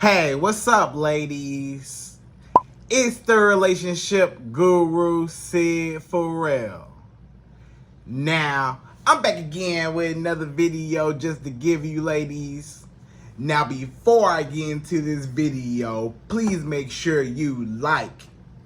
Hey, what's up, ladies? It's the relationship guru, Sydd Ferrell. Now, I'm back again with another video just to give you ladies. Now, before I get into this video, please make sure you like,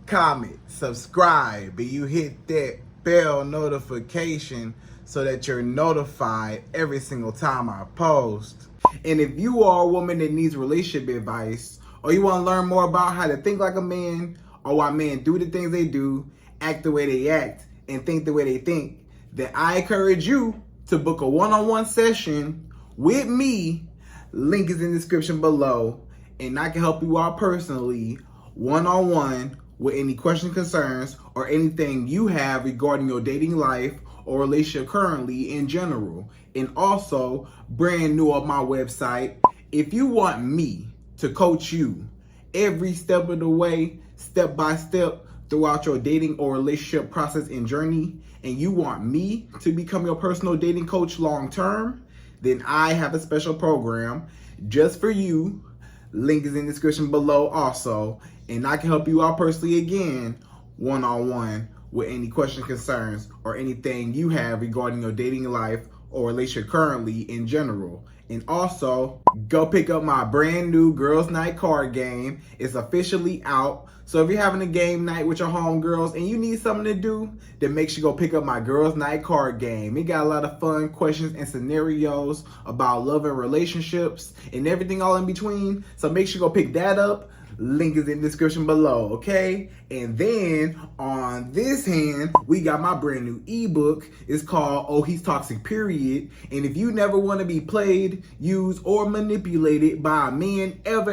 comment, subscribe, and you hit that bell notification so that you're notified every single time I post. And if you are a woman that needs relationship advice, or you want to learn more about how to think like a man, or why men do the things they do, act the way they act, and think the way they think, then I encourage you to book a one-on-one session with me. Link is in the description below, and I can help you out personally, one-on-one, with any questions, concerns, or anything you have regarding your dating life or relationship currently in general. And also, brand new on my website, if you want me to coach you every step of the way, step by step, throughout your dating or relationship process and journey, and you want me to become your personal dating coach long term, then I have a special program just for you. Link is in the description below also, and I can help you out personally again, one-on-one, with any questions, concerns, or anything you have regarding your dating life or relationship currently in general. And also, go pick up my brand new Girls Night card game. It's officially out. So if you're having a game night with your homegirls and you need something to do, then make sure you go pick up my Girls Night card game. It got a lot of fun questions and scenarios about love and relationships and everything all in between. So make sure you go pick that up. Link is in the description below, okay? And then on this hand, we got my brand new ebook. It's called Oh He's Toxic, Period. And if you never want to be played, used, or manipulated by a man ever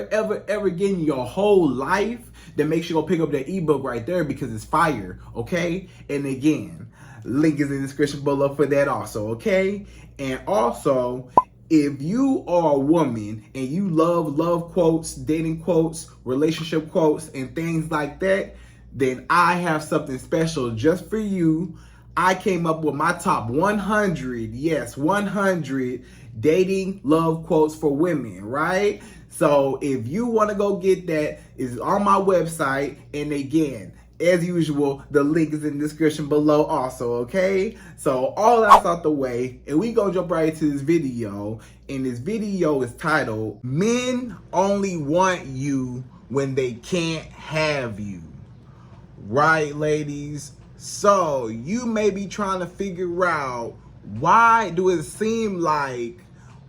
again in your whole life, then make sure you go pick up that ebook right there because it's fire, okay? And again, link is in the description below for that also, okay? And also, if you are a woman and you love quotes, dating quotes, relationship quotes, and things like that, then I have something special just for you. I came up with my top 100, yes, 100 dating love quotes for women, right? So if you want to go get that, it's on my website. And again, as usual, the link is in the description below also, okay? So all that's out the way, and we gonna jump right into this video. And this video is titled, Men Only Want You When They Can't Have You. Right, ladies? So you may be trying to figure out, why do it seem like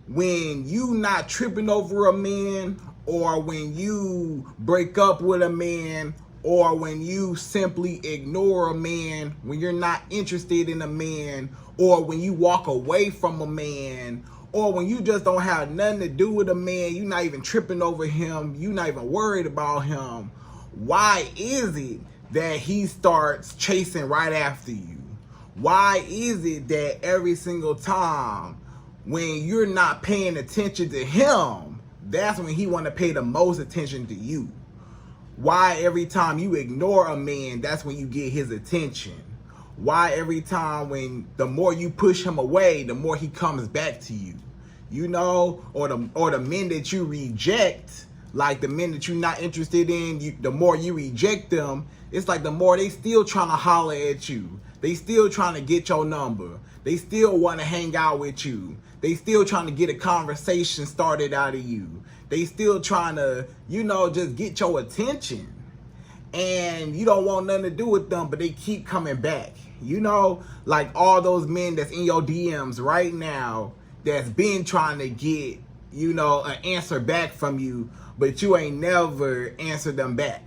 when you not tripping over a man, or when you break up with a man, or when you simply ignore a man, when you're not interested in a man, or when you walk away from a man, or when you just don't have nothing to do with a man, you're not even tripping over him, you're not even worried about him, why is it that he starts chasing right after you? Why is it that every single time when you're not paying attention to him, that's when he want to pay the most attention to you? Why every time you ignore a man, that's when you get his attention? Why every time when the more you push him away, the more he comes back to you? You know, or the men that you reject, like the men that you're not interested in, the more you reject them, it's like the more they still trying to holler at you. They still trying to get your number. They still want to hang out with you. They still trying to get a conversation started out of you. They still trying to, you know, just get your attention. And you don't want nothing to do with them, but they keep coming back. You know, like all those men that's in your DMs right now that's been trying to get, you know, an answer back from you, but you ain't never answered them back.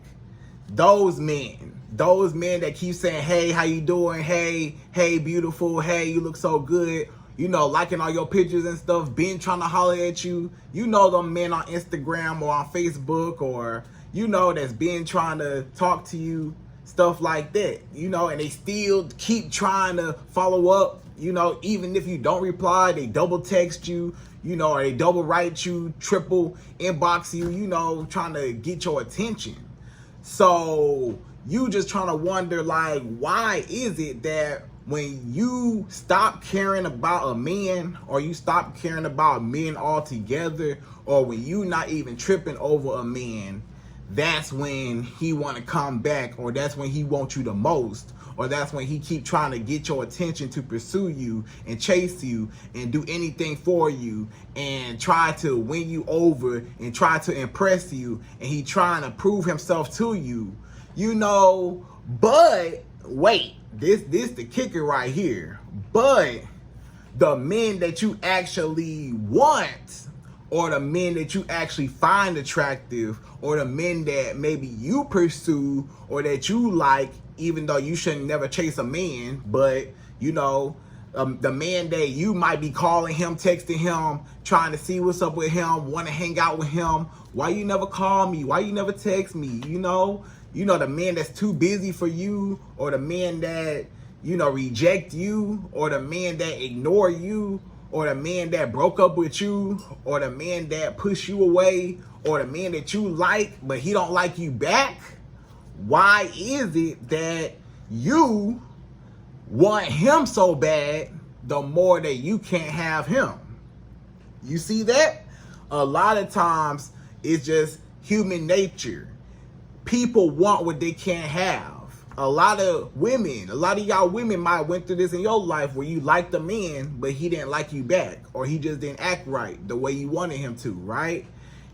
Those men that keep saying, hey, how you doing? Hey, beautiful. Hey, you look so good. You know, liking all your pictures and stuff, been trying to holler at you. You know them men on Instagram or on Facebook, or, you know, that's been trying to talk to you, stuff like that. You know, and they still keep trying to follow up. You know, even if you don't reply, they double text you, you know, or they double write you, triple inbox you, you know, trying to get your attention. So you just trying to wonder, like, why is it that when you stop caring about a man, or you stop caring about men altogether, or when you not even tripping over a man, that's when he want to come back, or that's when he wants you the most, or that's when he keep trying to get your attention to pursue you and chase you and do anything for you and try to win you over and try to impress you, and he trying to prove himself to you, you know. But wait, this the kicker right here. But the men that you actually want, or the men that you actually find attractive, or the men that maybe you pursue or that you like, even though you shouldn't never chase a man, but you know, the man that you might be calling him, texting him, trying to see what's up with him, want to hang out with him. Why you never call me? Why you never text me? You know, the man that's too busy for you, or the man that, you know, reject you, or the man that ignore you, or the man that broke up with you, or the man that pushed you away, or the man that you like but he don't like you back. Why is it that you want him so bad the more that you can't have him? You see that? A lot of times it's just human nature. People want what they can't have. A lot of y'all women might went through this in your life where you liked a man, but he didn't like you back, or he just didn't act right the way you wanted him to, right?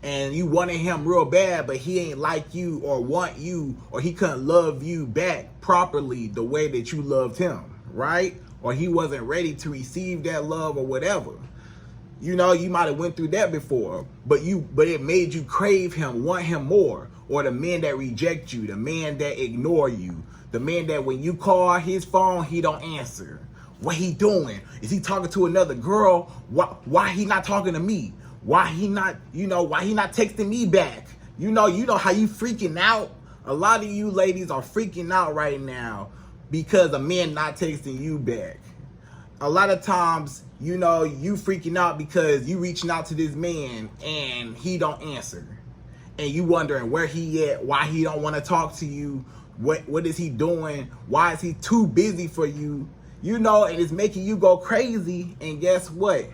And you wanted him real bad, but he ain't like you or want you, or he couldn't love you back properly the way that you loved him, right? Or he wasn't ready to receive that love or whatever. You know, you might have went through that before, but it made you crave him, want him more. Or the men that reject you, the man that ignore you, the man that when you call his phone, he don't answer. What he doing? Is he talking to another girl? Why he not talking to me? Why he not texting me back? You know how you freaking out? A lot of you ladies are freaking out right now because a man not texting you back. A lot of times, you know, you freaking out because you reaching out to this man and he don't answer. And you wondering where he at, why he don't want to talk to you, what is he doing, why is he too busy for you, you know, and it's making you go crazy. And guess what?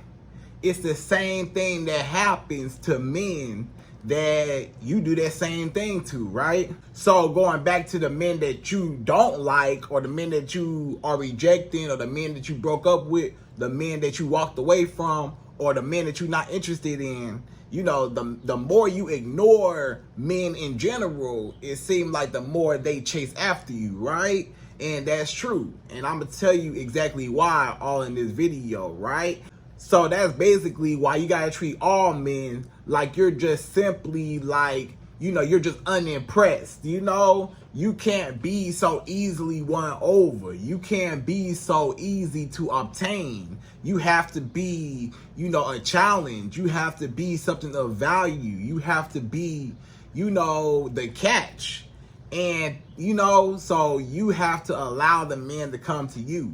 It's the same thing that happens to men that you do that same thing to, right? So going back to the men that you don't like, or the men that you are rejecting, or the men that you broke up with, the men that you walked away from, or the men that you're not interested in, you know, the more you ignore men in general, it seems like the more they chase after you, right? And that's true. And I'm going to tell you exactly why all in this video, right? So that's basically why you got to treat all men like you're just simply like, you know, you're just unimpressed. You know, you can't be so easily won over. You can't be so easy to obtain. You have to be, you know, a challenge. You have to be something of value. You have to be, you know, the catch. And, you know, so you have to allow the man to come to you.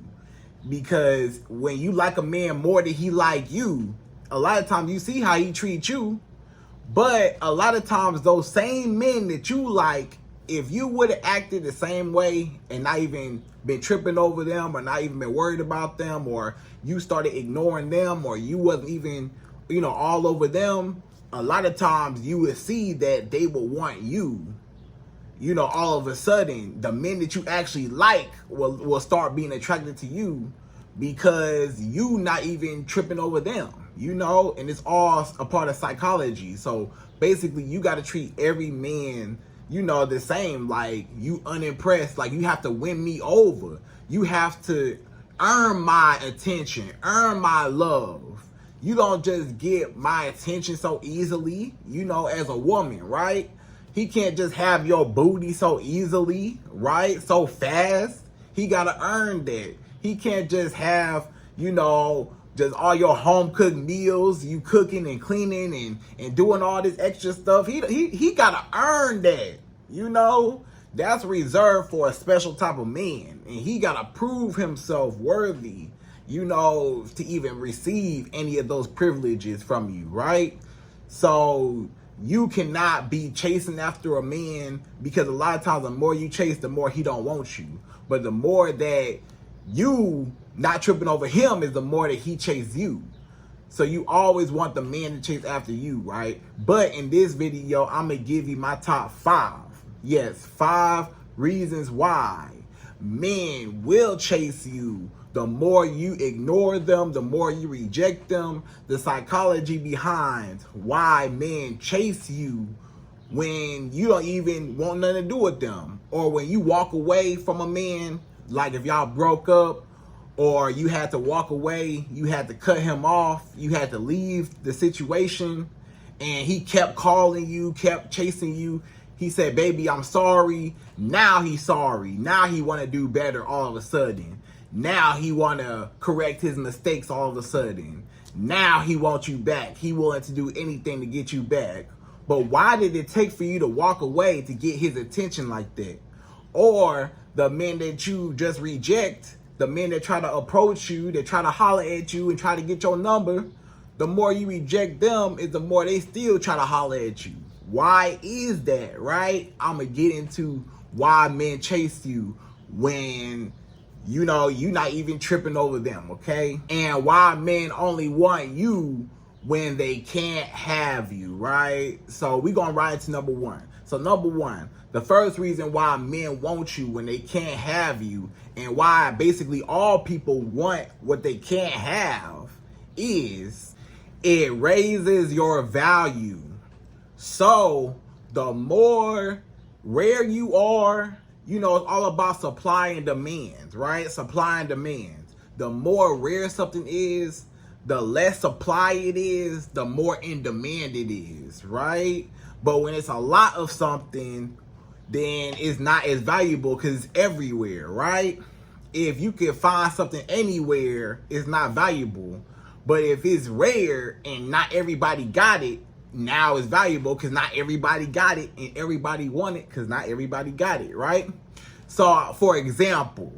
Because when you like a man more than he like you, a lot of times you see how he treats you. But a lot of times those same men that you like, if you would have acted the same way and not even been tripping over them, or not even been worried about them, or you started ignoring them, or you wasn't even, you know, all over them, a lot of times you would see that they will want you. You know, all of a sudden, the men that you actually like will start being attracted to you because you not even tripping over them, you know, and it's all a part of psychology. So basically, you got to treat every man, you know, the same, like you unimpressed, like you have to win me over. You have to earn my attention, earn my love. You don't just get my attention so easily, you know, as a woman, right? He can't just have your booty so easily, right? So fast. He got to earn that. He can't just have, you know, just all your home cooked meals, you cooking and cleaning and doing all this extra stuff. He got to earn that, you know? That's reserved for a special type of man. And he got to prove himself worthy, you know, to even receive any of those privileges from you, right? So you cannot be chasing after a man, because a lot of times the more you chase, the more he don't want you. But the more that you not tripping over him is the more that he chases you. So you always want the man to chase after you, right? But in this video, I'm going to give you my top 5. Yes, 5 reasons why men will chase you. The more you ignore them, the more you reject them, the psychology behind why men chase you when you don't even want nothing to do with them, or when you walk away from a man, like if y'all broke up, or you had to walk away, you had to cut him off, you had to leave the situation, and he kept calling you, kept chasing you. He said, baby, I'm sorry. Now he's sorry. Now he want to do better all of a sudden. Now he want to correct his mistakes all of a sudden. Now he wants you back. He willing to do anything to get you back. But why did it take for you to walk away to get his attention like that? Or the men that you just reject, the men that try to approach you, that try to holler at you and try to get your number, the more you reject them is the more they still try to holler at you. Why is that, right? I'm going to get into why men chase you when, you know, you're not even tripping over them, okay? And why men only want you when they can't have you, right? So we're going right into number 1. So number 1, the first reason why men want you when they can't have you, and why basically all people want what they can't have, is it raises your value. So the more rare you are, you know, it's all about supply and demand, right? Supply and demand. The more rare something is, the less supply it is, the more in demand it is, right? But when it's a lot of something, then it's not as valuable because it's everywhere, right? If you can find something anywhere, it's not valuable. But if it's rare and not everybody got it, now it's valuable because not everybody got it, and everybody want it because not everybody got it, right? So, for example,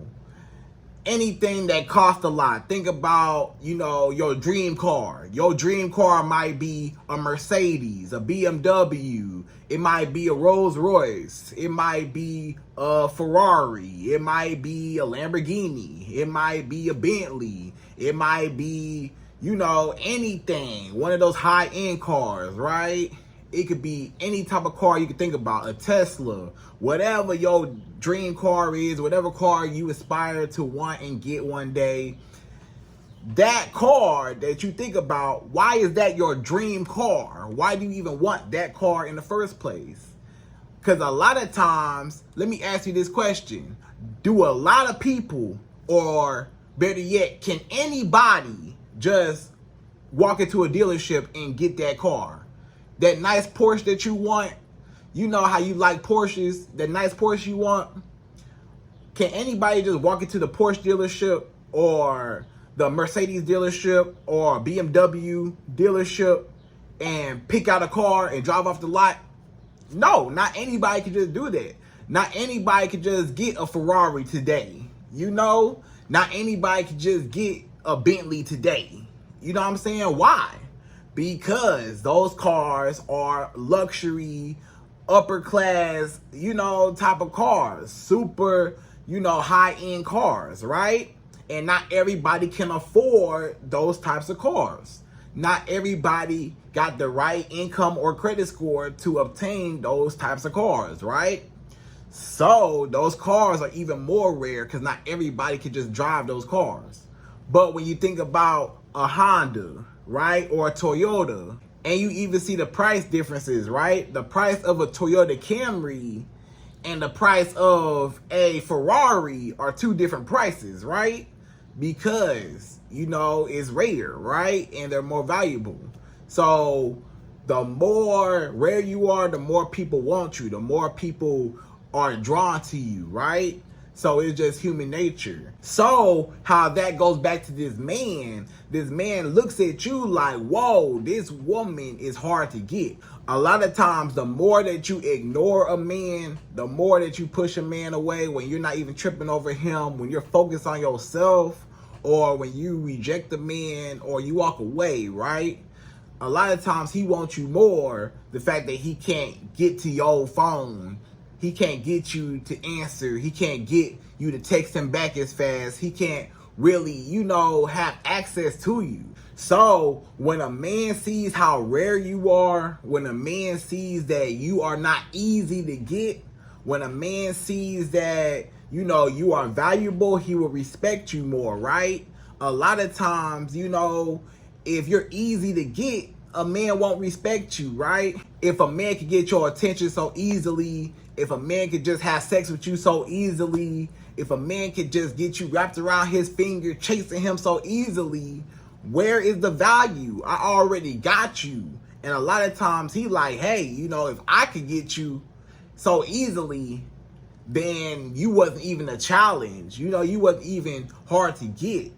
anything that costs a lot. Think about, you know, your dream car. Your dream car might be a Mercedes, a BMW. It might be a Rolls Royce. It might be a Ferrari. It might be a Lamborghini. It might be a Bentley. It might be, you know, anything. One of those high-end cars, right? It could be any type of car you could think about, a Tesla, whatever your dream car is, whatever car you aspire to want and get one day. That car that you think about, why is that your dream car? Why do you even want that car in the first place? Because a lot of times, let me ask you this question. Do a lot of people, or better yet, can anybody just walk into a dealership and get that car? That nice Porsche that you want, you know how you like Porsches, that nice Porsche you want, can anybody just walk into the Porsche dealership or the Mercedes dealership or BMW dealership and pick out a car and drive off the lot? No, not anybody can just do that. Not anybody can just get a Ferrari today. You know, not anybody can just get a Bentley today. You know what I'm saying? Why? Because those cars are luxury, upper class, you know, type of cars. Super, you know, high-end cars, right? And not everybody can afford those types of cars. Not everybody got the right income or credit score to obtain those types of cars, right? So those cars are even more rare because not everybody can just drive those cars. But when you think about a Honda, right, or a Toyota, and you even see the price differences, right? The price of a Toyota Camry and the price of a Ferrari are two different prices, right? Because, you know, it's rare, right? And they're more valuable. So the more rare you are, the more people want you, the more people are drawn to you, right? So it's just human nature. So how that goes back to this man looks at you like, whoa, this woman is hard to get. A lot of times, the more that you ignore a man, the more that you push a man away, when you're not even tripping over him, when you're focused on yourself, or when you reject a man or you walk away, right? A lot of times he wants you more. The fact that he can't get to your phone, he can't get you to answer, he can't get you to text him back as fast, he can't really, you know, have access to you. So when a man sees how rare you are, when a man sees that you are not easy to get, when a man sees that, you know, you are valuable, he will respect you more, right? A lot of times, you know, if you're easy to get, a man won't respect you, right? If a man could get your attention so easily, if a man could just have sex with you so easily, if a man could just get you wrapped around his finger, chasing him so easily, where is the value? I already got you. And a lot of times he like, hey, you know, if I could get you so easily, then you wasn't even a challenge. You know, you wasn't even hard to get.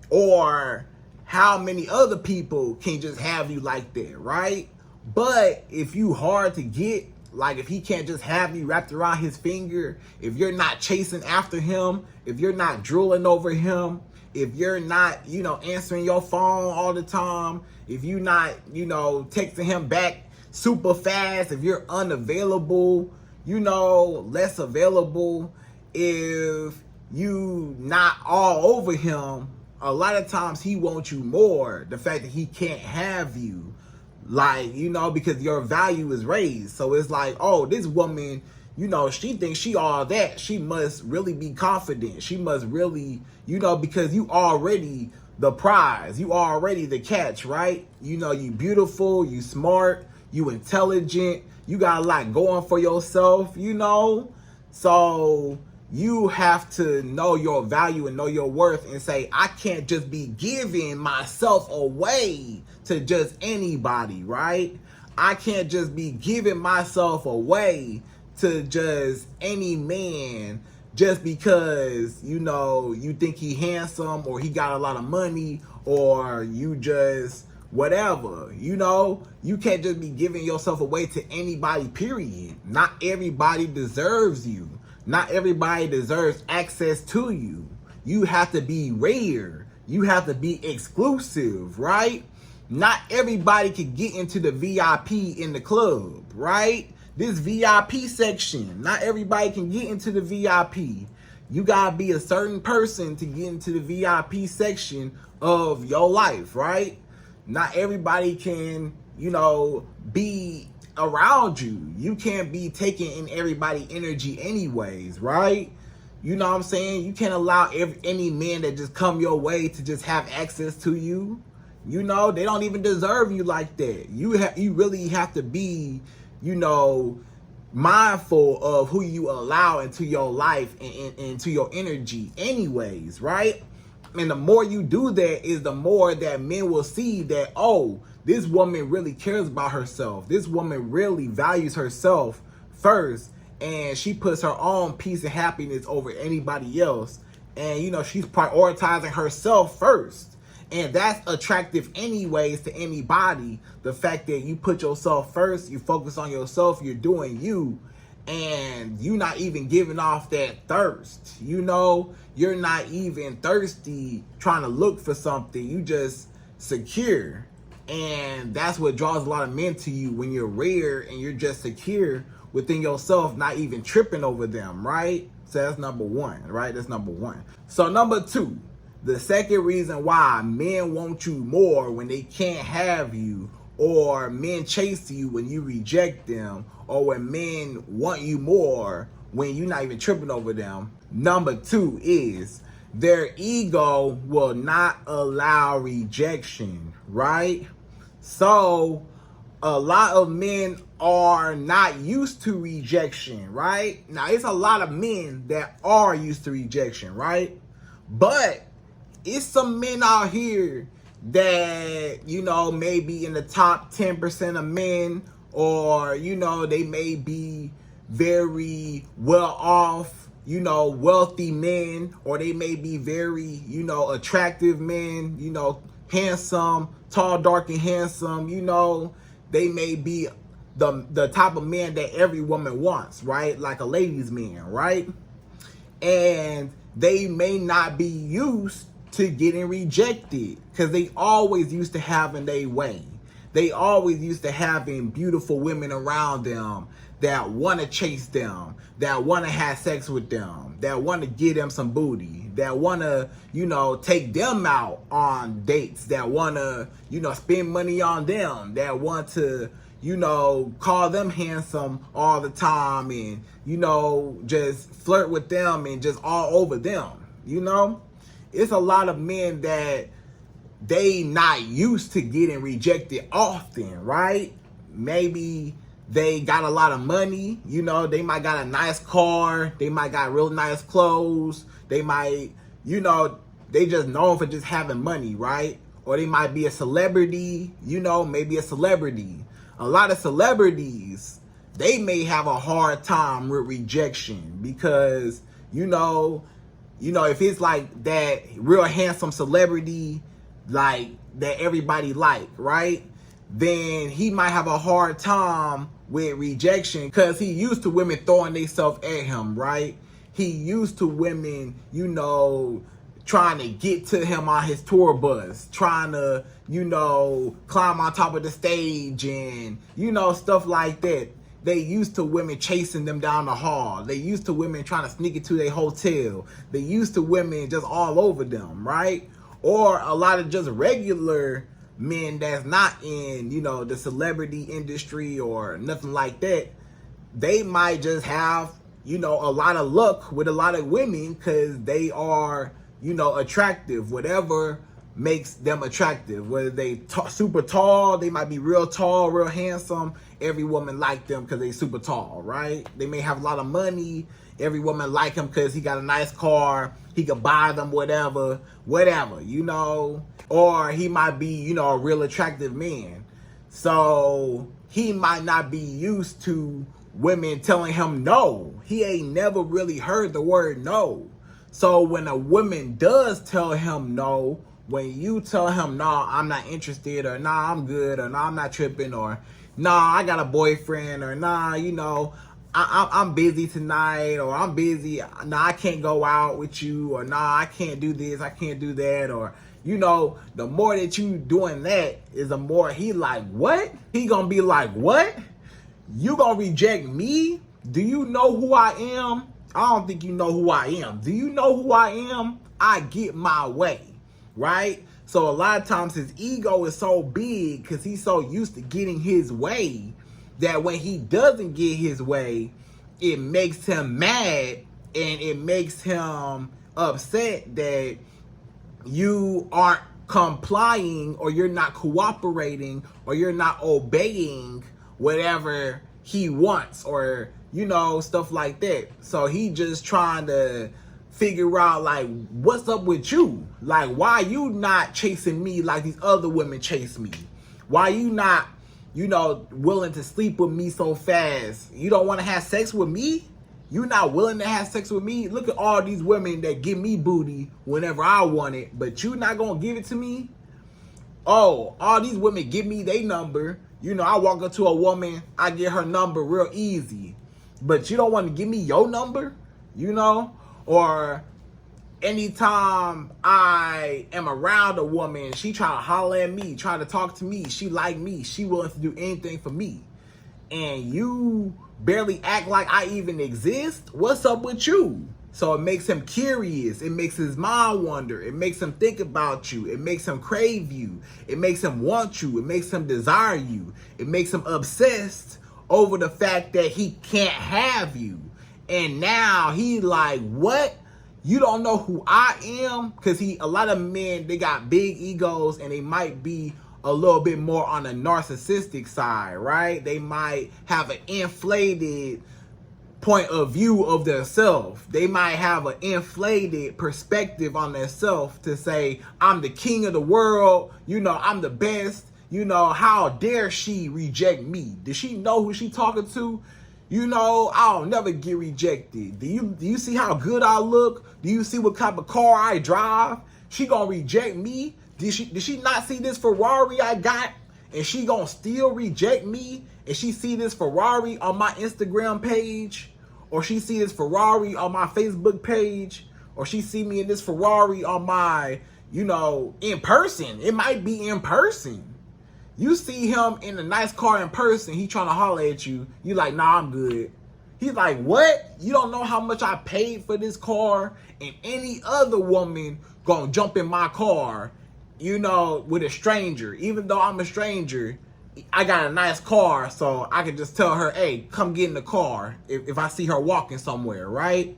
Or how many other people can just have you like that, right? But if you hard to get, like if he can't just have you wrapped around his finger, if you're not chasing after him, if you're not drooling over him, if you're not, you know, answering your phone all the time, if you're not, you know, texting him back super fast, if you're unavailable, you know, less available, if you not all over him, a lot of times he wants you more. The fact that he can't have you, like, you know, because your value is raised. So it's like, oh, this woman, you know, she thinks she all that. She must really be confident. She must really, you know, because you already the prize. You already the catch, right? You know, you beautiful, you smart, you intelligent, you got a lot going for yourself, you know? So you have to know your value and know your worth and say, I can't just be giving myself away to just anybody, right? I can't just be giving myself away to just any man just because, you know, you think he handsome or he got a lot of money or you just whatever, you know? You can't just be giving yourself away to anybody, period. Not everybody deserves you. Not everybody deserves access to you. You have to be rare. You have to be exclusive, right? Not everybody can get into the VIP in the club, right? This VIP section, not everybody can get into the VIP. You gotta be a certain person to get into the VIP section of your life, right? Not everybody can, you know, be around you. You can't be taking in everybody's energy anyways, right? You know what I'm saying? You can't allow any man that just come your way to just have access to you. You know, they don't even deserve you like that. You really have to be, you know, mindful of who you allow into your life and into your energy anyways, right? And the more you do that is the more that men will see that, oh, this woman really cares about herself. This woman really values herself first. And she puts her own peace and happiness over anybody else. And, you know, she's prioritizing herself first. And that's attractive anyways to anybody. The fact that you put yourself first, you focus on yourself, you're doing you. And you're not even giving off that thirst. You know, you're not even thirsty trying to look for something. You just secure. And that's what draws a lot of men to you when you're rare and you're just secure within yourself, not even tripping over them, right? So that's number one, right? That's number one. So number two, the second reason why men want you more when they can't have you, or men chase you when you reject them, or when men want you more when you're not even tripping over them. Number two is their ego will not allow rejection, right? So a lot of men are not used to rejection, right? Now, it's a lot of men that are used to rejection, right? But it's some men out here that, you know, may be in the top 10% of men, or, you know, they may be very well off, you know, wealthy men, or they may be very, you know, attractive men, you know, handsome, tall, dark, and handsome, you know. They may be the type of man that every woman wants, right? Like a ladies' man, right? And they may not be used to getting rejected because they always used to having their way. They always used to having beautiful women around them. that want to chase them, that want to have sex with them, that want to give them some booty, that want to, take them out on dates, that want to, spend money on them, that want to, call them handsome all the time and, just flirt with them and just all over them, It's a lot of men that they not used to getting rejected often, right? Maybe they got a lot of money, they might got a nice car, they might got real nice clothes, they might, they just known for just having money, right? Or they might be a celebrity, maybe a celebrity. A lot of celebrities, they may have a hard time with rejection because, if it's like that real handsome celebrity, like that everybody like, right? Then he might have a hard time with rejection because he used to women throwing themselves at him, right? He used to women, trying to get to him on his tour bus, trying to, climb on top of the stage and, stuff like that. They used to women chasing them down the hall. They used to women trying to sneak into their hotel. They used to women just all over them, right? Or a lot of just regular men that's not in, the celebrity industry or nothing like that. They might just have, a lot of luck with a lot of women because they are, attractive, whatever makes them attractive. Whether they super tall, they might be real tall, real handsome. Every woman like them because they super tall, right? They may have a lot of money. Every woman like him because he got a nice car. He could buy them whatever, Or he might be, a real attractive man. So he might not be used to women telling him no. He ain't never really heard the word no. So when a woman does tell him no, when you tell him, no, I'm not interested, or nah, I'm good, or nah, I'm not tripping, or nah, I got a boyfriend, or nah, I'm busy tonight, or I'm busy, nah, I can't go out with you, or nah, I can't do this, I can't do that, or, the more that you doing that is the more he like, what? He gonna be like, what? You gonna reject me? Do you know who I am? I don't think you know who I am. Do you know who I am? I get my way, right? So a lot of times his ego is so big because he's so used to getting his way that when he doesn't get his way, it makes him mad and it makes him upset that you aren't complying or you're not cooperating or you're not obeying whatever he wants or, stuff like that. So he just trying to figure out, like, what's up with you? Like, why you not chasing me like these other women chase me? Why you not, willing to sleep with me so fast? You don't want to have sex with me? You not willing to have sex with me? Look at all these women that give me booty whenever I want it, but you not gonna give it to me? Oh, all these women give me their number. I walk up to a woman, I get her number real easy. But you don't want to give me your number, Or anytime I am around a woman, she try to holler at me, try to talk to me, she like me, she willing to do anything for me. And you barely act like I even exist? What's up with you? So it makes him curious. It makes his mind wonder. It makes him think about you. It makes him crave you. It makes him want you. It makes him desire you. It makes him obsessed over the fact that he can't have you. And now he like, what? You don't know who I am? Because a lot of men, they got big egos and they might be a little bit more on the narcissistic side, right? They might have an inflated point of view of themselves. They might have an inflated perspective on themselves to say, I'm the king of the world, I'm the best, how dare she reject me? Does she know who she talking to? I'll never get rejected. Do you see how good I look? Do you see what type of car I drive? She gonna reject me? Did she not see this Ferrari I got? And she gonna still reject me? And she see this Ferrari on my Instagram page? Or she see this Ferrari on my Facebook page? Or she see me in this Ferrari on my, in person? It might be in person. You see him in a nice car in person, he trying to holler at you. You like, nah, I'm good. He's like, what? You don't know how much I paid for this car? And any other woman gonna jump in my car, you know, with a stranger. Even though I'm a stranger, I got a nice car, so I can just tell her, hey, come get in the car if I see her walking somewhere, right?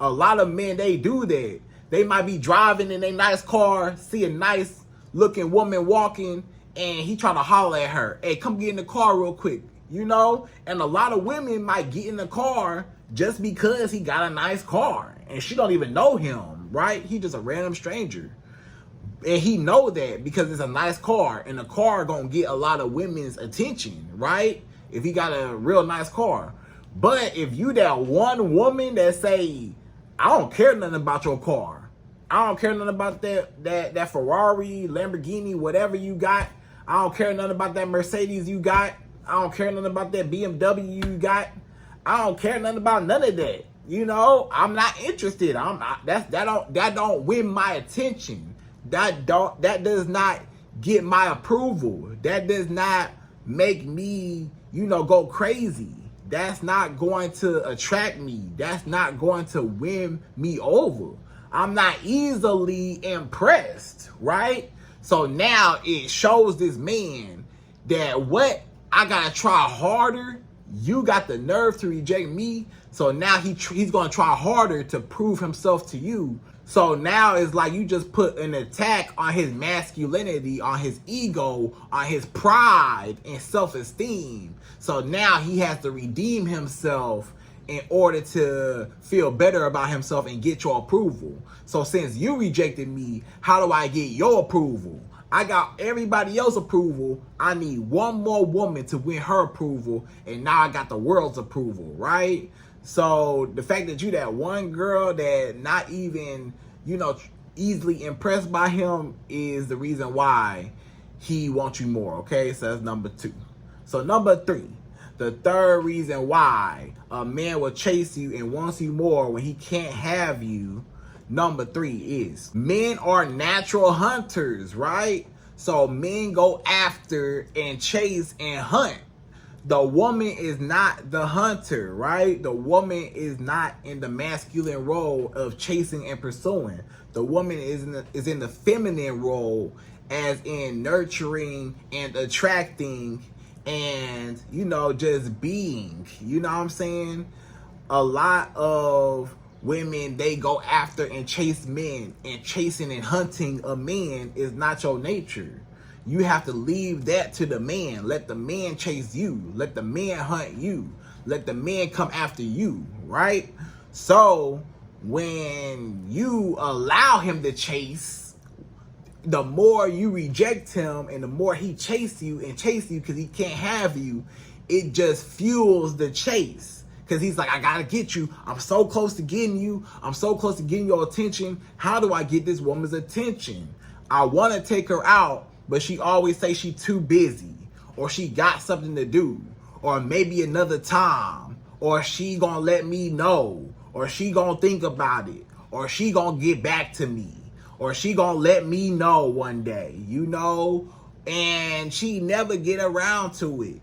A lot of men, they do that. They might be driving in a nice car, see a nice looking woman walking, and he trying to holler at her, hey, come get in the car real quick, you know? And a lot of women might get in the car just because he got a nice car, and she don't even know him, right? He just a random stranger. And he know that because it's a nice car, and the car gonna get a lot of women's attention, right? If he got a real nice car. But if you that one woman that say, I don't care nothing about your car, I don't care nothing about that Ferrari, Lamborghini, whatever you got, I don't care nothing about that Mercedes you got, I don't care nothing about that BMW you got, I don't care nothing about none of that. You know, I'm not interested. I'm not. That don't win my attention. That does not get my approval. That does not make me, you know, go crazy. That's not going to attract me. That's not going to win me over. I'm not easily impressed, right? So now it shows this man that what I gotta try harder. You got the nerve to reject me. So now he's gonna try harder to prove himself to you. So now it's like you just put an attack on his masculinity, on his ego, on his pride and self-esteem. So now he has to redeem himself in order to feel better about himself and get your approval. So since you rejected me, how do I get your approval? I got everybody else's approval. I need one more woman to win her approval, and now I got the world's approval, right? So the fact that you that one girl that not even, you know, easily impressed by him is the reason why he wants you more, okay? So that's number 2. So number 3, the third reason why a man will chase you and wants you more when he can't have you, number 3 is men are natural hunters, right? So men go after and chase and hunt. The woman is not the hunter, right? The woman is not in the masculine role of chasing and pursuing. The woman is in the feminine role, as in nurturing and attracting and, you know, just being. You know what I'm saying? A lot of women, they go after and chase men, and chasing and hunting a man is not your nature. You have to leave that to the man. Let the man chase you. Let the man hunt you. Let the man come after you, right? So when you allow him to chase, the more you reject him and the more he chase you because he can't have you, it just fuels the chase. Because he's like, I gotta get you. I'm so close to getting you. I'm so close to getting your attention. How do I get this woman's attention? I want to take her out, but she always say she too busy, or she got something to do, or maybe another time, or she gonna let me know, or she gonna think about it, or she gonna get back to me, or she gonna let me know one day, you know, and she never get around to it.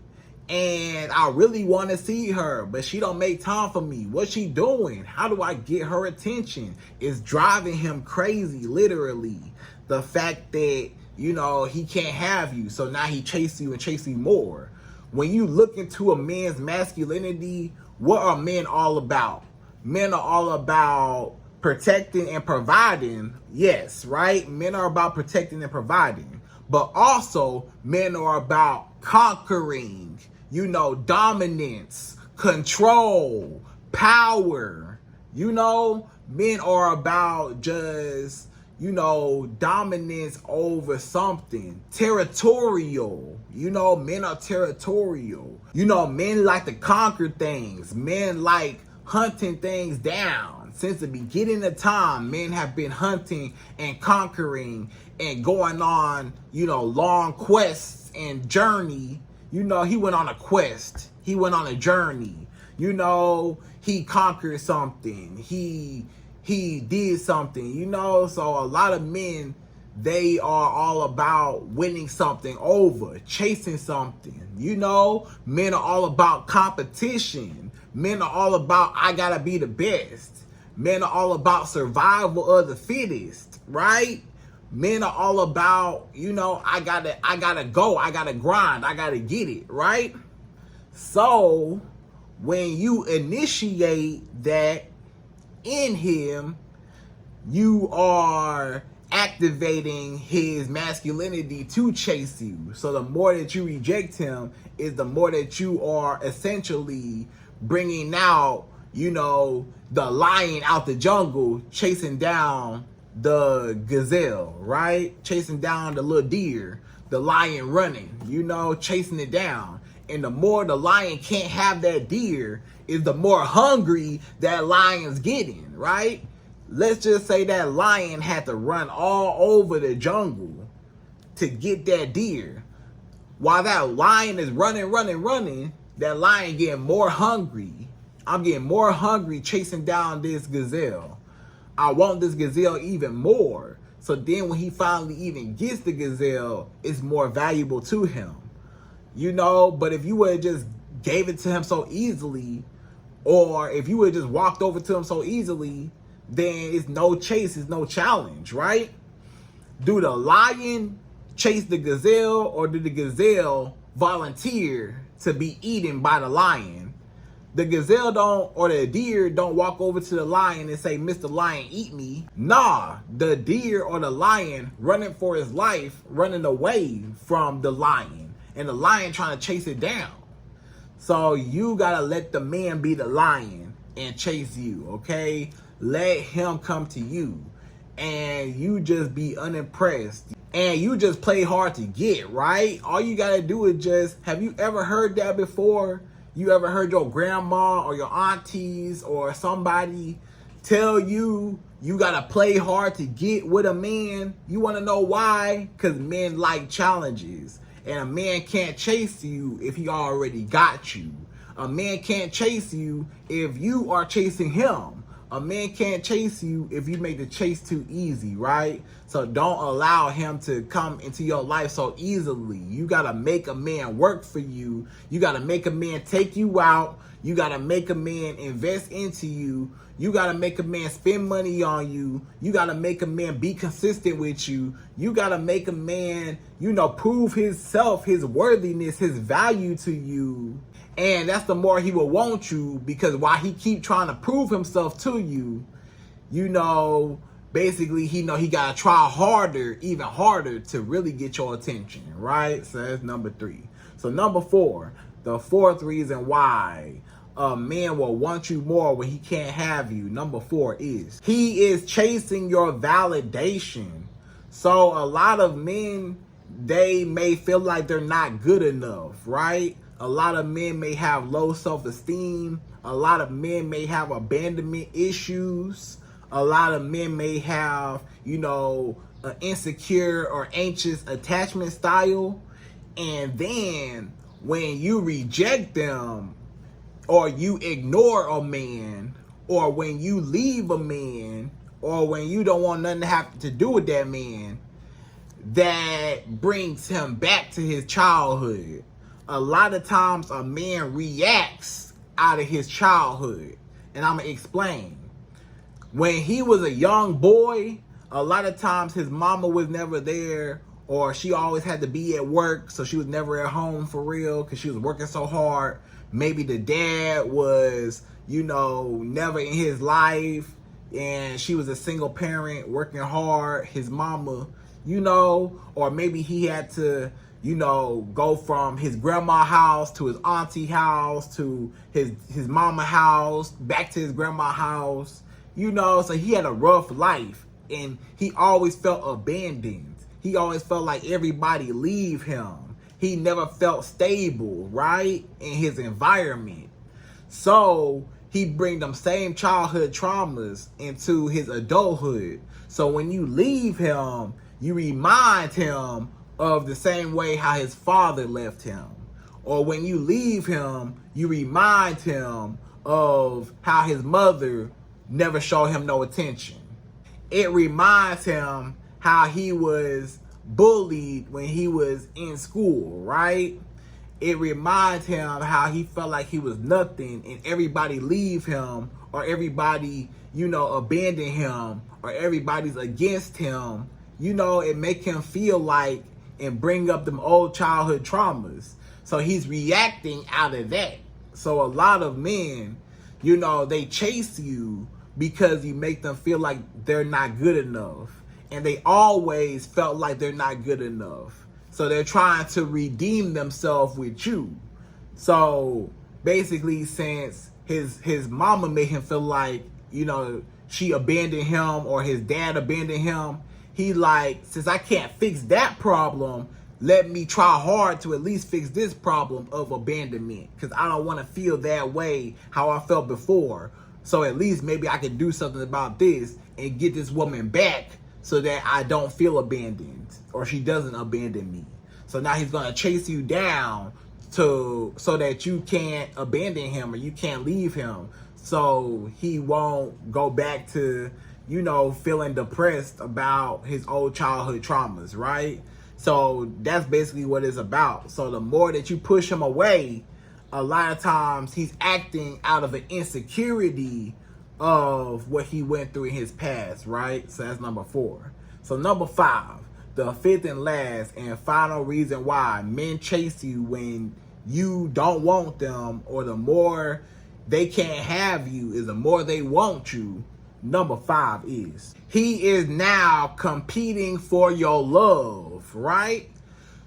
And I really want to see her, but she don't make time for me. What's she doing? How do I get her attention? It's driving him crazy, literally. The fact that, you know, he can't have you. So now he chases you and chases you more. When you look into a man's masculinity, what are men all about? Men are all about protecting and providing. Yes, right? Men are about protecting and providing. But also, men are about conquering, you know, dominance, control, power. You know, men are about just, you know, dominance over something. Territorial. You know, men are territorial. You know, men like to conquer things. Men like hunting things down. Since the beginning of time, men have been hunting and conquering and going on, you know, long quests and journey. You know, he went on a quest. He went on a journey. You know, he conquered something. He did something, you know. So a lot of men, They are all about winning something over, chasing something. You know, men are all about competition. Men are all about, I gotta be the best. Men are all about survival of the fittest, right? Men are all about, you know, I gotta go, I gotta grind, I gotta get it, right? So when you initiate that in him, you are activating his masculinity to chase you. So the more that you reject him is the more that you are essentially bringing out, you know, the lion out the jungle, chasing down the gazelle, right? Chasing down the little deer, the lion running, you know, chasing it down. And the more the lion can't have that deer is the more hungry that lion's getting, right? Let's just say that lion had to run all over the jungle to get that deer. While that lion is running, that lion getting more hungry. I'm getting more hungry chasing down this gazelle. I want this gazelle even more. So then when he finally even gets the gazelle, it's more valuable to him. You know, but if you would have just gave it to him so easily, or if you would have just walked over to him so easily, then it's no chase, it's no challenge, right? Do the lion chase the gazelle, or do the gazelle volunteer to be eaten by the lion? The gazelle don't, or the deer don't walk over to the lion and say, Mr. Lion, eat me. Nah, the deer or the lion running for his life, running away from the lion, and the lion trying to chase it down. So you gotta let the man be the lion and chase you, okay? Let him come to you, and you just be unimpressed, and you just play hard to get, right? All you gotta do is just, have you ever heard that before? You ever heard your grandma or your aunties or somebody tell you you gotta play hard to get with a man? You wanna know why? Because men like challenges, and a man can't chase you if he already got you. A man can't chase you if you are chasing him. A man can't chase you if you make the chase too easy, right? So don't allow him to come into your life so easily. You gotta make a man work for you. You gotta make a man take you out. You gotta make a man invest into you. You gotta make a man spend money on you. You gotta make a man be consistent with you. You gotta make a man, you know, prove himself, his worthiness, his value to you. And that's the more he will want you, because while he keep trying to prove himself to you, you know, basically he gotta try harder, even harder, to really get your attention, right? So that's number 3. So number 4, the 4th reason why a man will want you more when he can't have you, number 4 is he is chasing your validation. So a lot of men, they may feel like they're not good enough, right? A lot of men may have low self-esteem. A lot of men may have abandonment issues. A lot of men may have, you know, an insecure or anxious attachment style. And then when you reject them, or you ignore a man, or when you leave a man, or when you don't want nothing to have to do with that man, that brings him back to his childhood. A lot of times a man reacts out of his childhood. And I'm going to explain. When he was a young boy, a lot of times his mama was never there, or she always had to be at work, so she was never at home for real because she was working so hard. Maybe the dad was, you know, never in his life, and she was a single parent working hard. His mama, you know, or maybe he had to, you know, go from his grandma house to his auntie house to his mama house, back to his grandma house, you know, so he had a rough life, and he always felt abandoned. He always felt like everybody leave him. He never felt stable, right, in his environment. So he bring them same childhood traumas into his adulthood. So when you leave him, you remind him of the same way how his father left him. Or when you leave him, you remind him of how his mother never showed him no attention. It reminds him how he was bullied when he was in school, right? It reminds him how he felt like he was nothing and everybody leave him, or everybody, abandon him, or everybody's against him. It make him feel like and bring up them old childhood traumas. So he's reacting out of that. So a lot of men, they chase you because you make them feel like they're not good enough. And they always felt like they're not good enough. So they're trying to redeem themselves with you. So basically, since his mama made him feel like, she abandoned him or his dad abandoned him, he like, since I can't fix that problem, let me try hard to at least fix this problem of abandonment. Because I don't want to feel that way how I felt before. So at least maybe I can do something about this and get this woman back so that I don't feel abandoned or she doesn't abandon me. So now he's going to chase you down so that you can't abandon him or you can't leave him. So he won't go back to, feeling depressed about his old childhood traumas, right? So that's basically what it's about. So the more that you push him away, a lot of times he's acting out of an insecurity of what he went through in his past, right? So that's number 4. So number 5, the fifth and last and final reason why men chase you when you don't want them, or the more they can't have you is the more they want you. Number 5 is he is now competing for your love, right?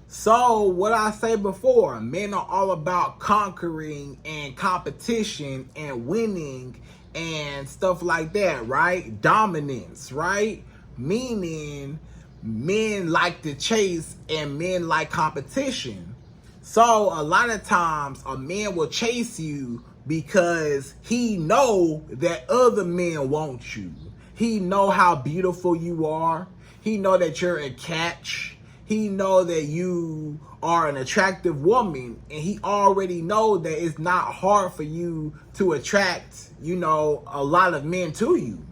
So what I say before, men are all about conquering and competition and winning and stuff like that, right? Dominance, right? Meaning men like to chase and men like competition. So a lot of times a man will chase you because he know that other men want you. He know how beautiful you are. He know that you're a catch. He know that you are an attractive woman, and he already know that it's not hard for you to attract, a lot of men to you.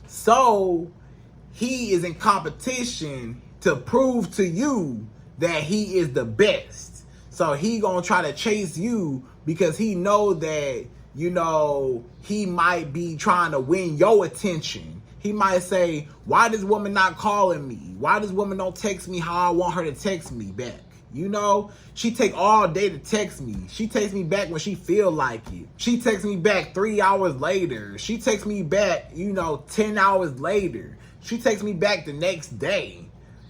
So he is in competition to prove to you that he is the best. So he gonna try to chase you because he know that, he might be trying to win your attention. He might say, why this woman not calling me? Why this woman don't text me how I want her to text me back? She take all day to text me. She texts me back when she feel like it. She texts me back 3 hours later. She texts me back, 10 hours later. She texts me back the next day.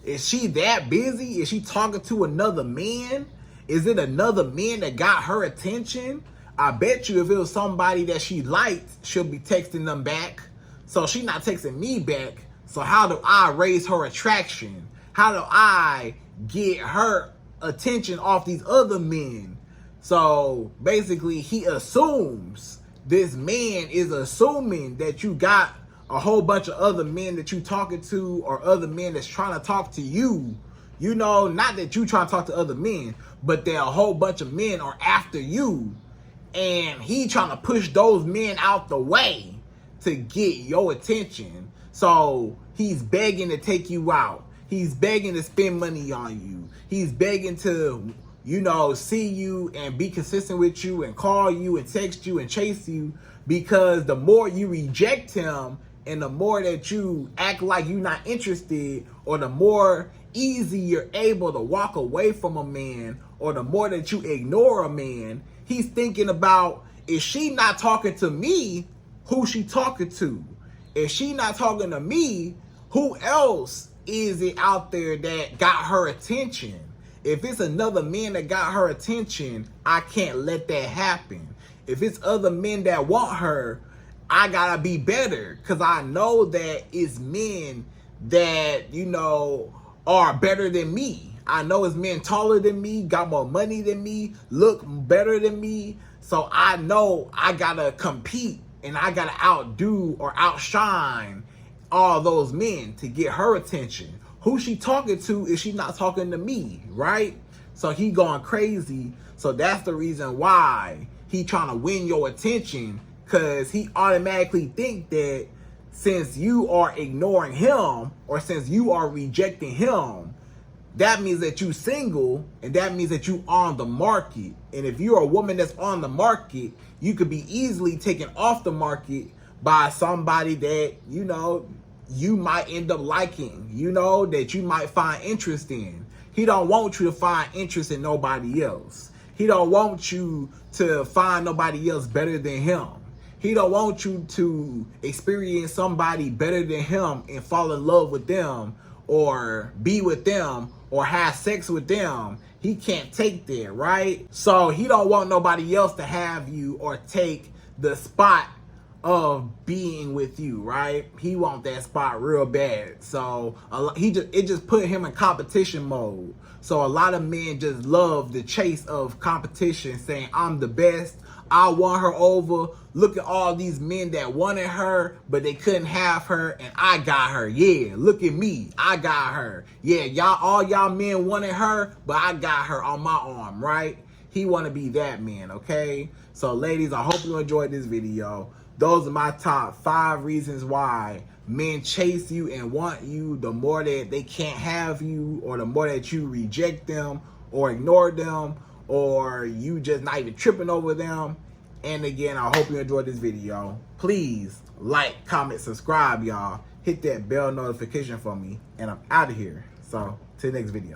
Is she that busy? Is she talking to another man? Is it another man that got her attention? I bet you if it was somebody that she liked, she'll be texting them back. So she not texting me back. So how do I raise her attraction? How do I get her attention off these other men? So basically he assumes, this man is assuming that you got a whole bunch of other men that you talking to, or other men that's trying to talk to you. Not that you trying to talk to other men, but that a whole bunch of men are after you. And he trying to push those men out the way to get your attention. So he's begging to take you out. He's begging to spend money on you. He's begging to, see you and be consistent with you and call you and text you and chase you, because the more you reject him and the more that you act like you're not interested, or the more easy you're able to walk away from a man, or the more that you ignore a man, he's thinking about, is she not talking to me? Who she talking to? If she not talking to me, who else is it out there that got her attention? If it's another man that got her attention, I can't let that happen. If it's other men that want her, I gotta be better, because I know that it's men that, are better than me. I know it's men taller than me, got more money than me, look better than me. So I know I gotta compete and I gotta outdo or outshine all those men to get her attention. Who she talking to if she not talking to me, right? So he going crazy. So that's the reason why he trying to win your attention, because he automatically think that since you are ignoring him or since you are rejecting him, that means that you single, and that means that you on the market. And if you're a woman that's on the market, you could be easily taken off the market by somebody that, you know, you might end up liking, you know, that you might find interest in. He don't want you to find interest in nobody else. He don't want you to find nobody else better than him. He don't want you to experience somebody better than him and fall in love with them or be with them or have sex with them. He can't take that, right? So he don't want nobody else to have you or take the spot of being with you, right? He want that spot real bad. So it just put him in competition mode. So a lot of men just love the chase of competition, saying, I'm the best, I won her over. Look at all these men that wanted her, but they couldn't have her, and I got her. Yeah, look at me, I got her. Yeah, all y'all men wanted her, but I got her on my arm, right? He want to be that man, okay? So ladies, I hope you enjoyed this video. Those are my top 5 reasons why men chase you and want you the more that they can't have you, or the more that you reject them or ignore them, or you just not even tripping over them. And again, I hope you enjoyed this video. Please like, comment, subscribe, y'all. Hit that bell notification for me, and I'm out of here. So, till the next video.